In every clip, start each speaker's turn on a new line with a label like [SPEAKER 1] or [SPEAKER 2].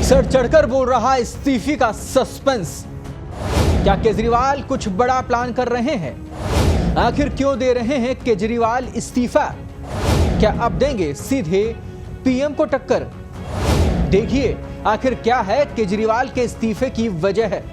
[SPEAKER 1] Sir चढ़कर बोल रहा इस्तीफे का सस्पेंस। क्या केजरीवाल कुछ बड़ा प्लान कर रहे हैं? आखिर क्यों दे रहे हैं केजरीवाल इस्तीफा? क्या अब देंगे सीधे पीएम को टक्कर? देखिए आखिर क्या है केजरीवाल के इस्तीफे की वजह है।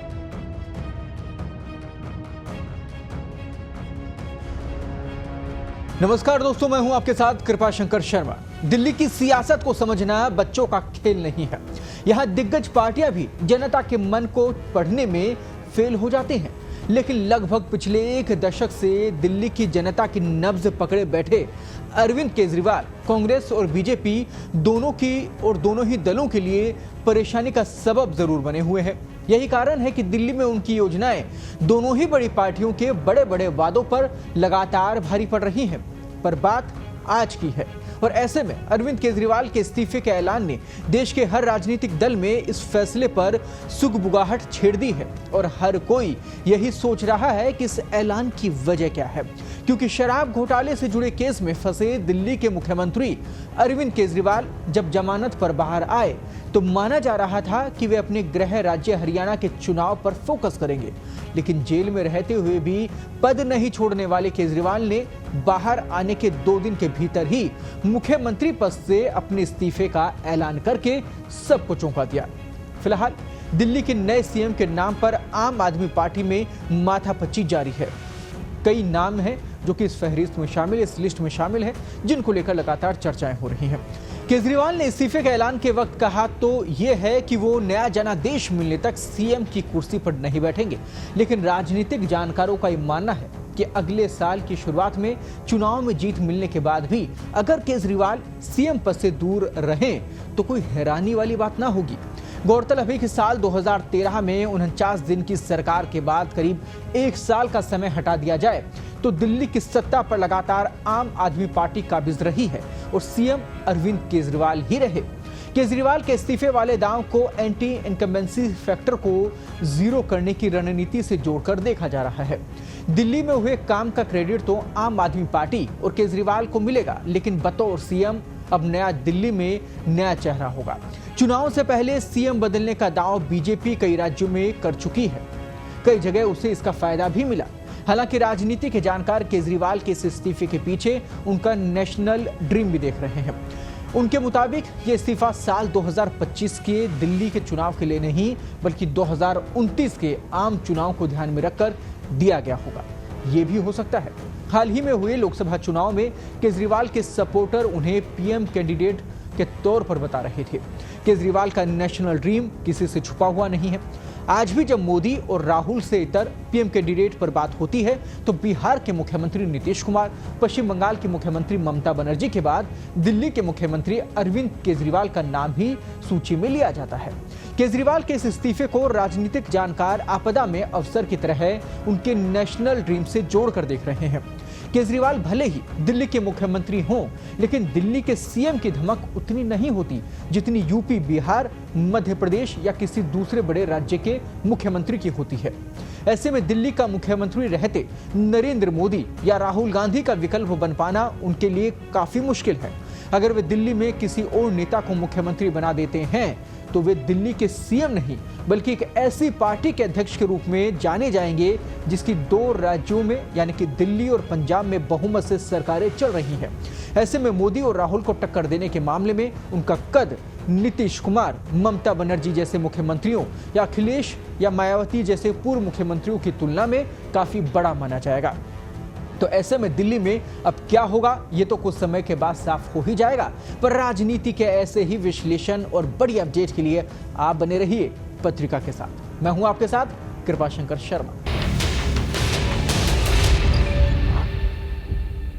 [SPEAKER 1] नमस्कार दोस्तों, मैं हूं आपके साथ कृपाशंकर शर्मा। दिल्ली की सियासत को समझना बच्चों का खेल नहीं है। यहां दिग्गज पार्टियां भी जनता के मन को पढ़ने में फेल हो जाते हैं, लेकिन लगभग पिछले एक दशक से दिल्ली की जनता की नब्ज पकड़े बैठे अरविंद केजरीवाल कांग्रेस और बीजेपी दोनों ही दलों के लिए परेशानी का सबब जरूर बने हुए हैं। यही कारण है कि दिल्ली में उनकी योजनाएं दोनों ही बड़ी पार्टियों के बड़े बड़े वादों पर लगातार भारी पड़ रही हैं। पर बात आज की है और ऐसे में अरविंद केजरीवाल के इस्तीफे के ऐलान ने देश के हर राजनीतिक दल में इस फैसले पर सुगबुगाहट छेड़ दी है और हर कोई यही सोच रहा है कि इस ऐलान की वजह क्या है। क्योंकि शराब घोटाले से जुड़े केस में फंसे दिल्ली के मुख्यमंत्री अरविंद केजरीवाल जब जमानत पर बाहर आए तो माना जा रहा था कि वे अपने गृह राज्य हरियाणा के चुनाव पर फोकस करेंगे, लेकिन जेल में रहते हुए भी पद नहीं छोड़ने वाले केजरीवाल ने बाहर आने के 2 दिन के भीतर ही मुख्यमंत्री पद से अपने इस्तीफे का ऐलान करके सबको चौंका दिया। फिलहाल दिल्ली के नए सीएम के नाम पर आम आदमी पार्टी में माथापच्ची जारी है। कई नाम हैं जो कि इस फहरिस्त में शामिल, इस लिस्ट में शामिल है, जिनको लेकर लगातार चर्चाएं हो रही हैं। केजरीवाल ने इस्तीफे के ऐलान के वक्त कहा तो यह है कि वो नया जनादेश मिलने तक सीएम की कुर्सी पर नहीं बैठेंगे, लेकिन राजनीतिक जानकारों का यह मानना है कि अगले साल की शुरुआत में चुनाव में जीत मिलने के बाद भी अगर केजरीवाल सीएम पद से दूर रहें तो कोई हैरानी वाली बात ना होगी। गौरतलब है कि साल 2013 में 49 दिन की सरकार के बाद करीब 1 साल का समय हटा दिया जाए तो दिल्ली की सत्ता पर लगातार आम आदमी पार्टी काबिज रही है और सीएम अरविंद केजरीवाल ही रहे। केजरीवाल के इस्तीफे वाले दांव को एंटी इनकम्बेंसी फैक्टर को जीरो करने की रणनीति से जोड़कर देखा जा रहा है। दिल्ली में हुए काम का क्रेडिट तो आम आदमी पार्टी और केजरीवाल को मिलेगा, लेकिन बतौर सीएम अब नया दिल्ली में नया चेहरा होगा। चुनाव से पहले सीएम बदलने का दांव बीजेपी कई राज्यों में कर चुकी है, कई जगह उसे इसका फायदा भी मिला। हालांकि राजनीति के जानकार केजरीवाल के इस इस्तीफे के पीछे उनका नेशनल ड्रीम भी देख रहे हैं। उनके मुताबिक ये इस्तीफा साल 2025 के दिल्ली के चुनाव के लिए नहीं बल्कि 2029 के आम चुनाव को ध्यान में रखकर दिया गया होगा। ये भी हो सकता है। हाल ही में हुए लोकसभा चुनाव में केजरीवाल के सपोर्टर उन्हें पीएम कैंडिडेट के तौर पर बता रहे थे। केजरीवाल का नेशनल ड्रीम किसी से छुपा हुआ नहीं है। आज भी जब मोदी और राहुल से इतर पीएम कैंडिडेट पर बात होती है तो बिहार के मुख्यमंत्री नीतीश कुमार, पश्चिम बंगाल की मुख्यमंत्री ममता बनर्जी के बाद दिल्ली के मुख्यमंत्री अरविंद केजरीवाल का नाम ही सूची में लिया जाता है। केजरीवाल के इस इस्तीफे को राजनीतिक जानकार आपदा में अवसर की तरह उनके नेशनल ड्रीम से जोड़कर देख रहे हैं। केजरीवाल भले ही दिल्ली के मुख्यमंत्री हों, लेकिन दिल्ली के सीएम की धमक उतनी नहीं होती जितनी यूपी, बिहार, मध्य प्रदेश या किसी दूसरे बड़े राज्य के मुख्यमंत्री की होती है। ऐसे में दिल्ली का मुख्यमंत्री रहते नरेंद्र मोदी या राहुल गांधी का विकल्प बन पाना उनके लिए काफी मुश्किल है। अगर वे दिल्ली में किसी और नेता को मुख्यमंत्री बना देते हैं तो वे दिल्ली के सीएम नहीं बल्कि एक ऐसी पार्टी के अध्यक्ष के रूप में जाने जाएंगे जिसकी 2 राज्यों में यानी कि दिल्ली और पंजाब में बहुमत से सरकारें चल रही हैं। ऐसे में मोदी और राहुल को टक्कर देने के मामले में उनका कद नीतीश कुमार, ममता बनर्जी जैसे मुख्यमंत्रियों या अखिलेश या मायावती जैसे पूर्व मुख्यमंत्रियों की तुलना में काफी बड़ा माना जाएगा। तो ऐसे में दिल्ली में अब क्या होगा ये तो कुछ समय के बाद साफ हो ही जाएगा। पर राजनीति के ऐसे ही विश्लेषण और बड़ी अपडेट के लिए आप बने रहिए पत्रिका के साथ। मैं हूं आपके साथ कृपाशंकर शर्मा।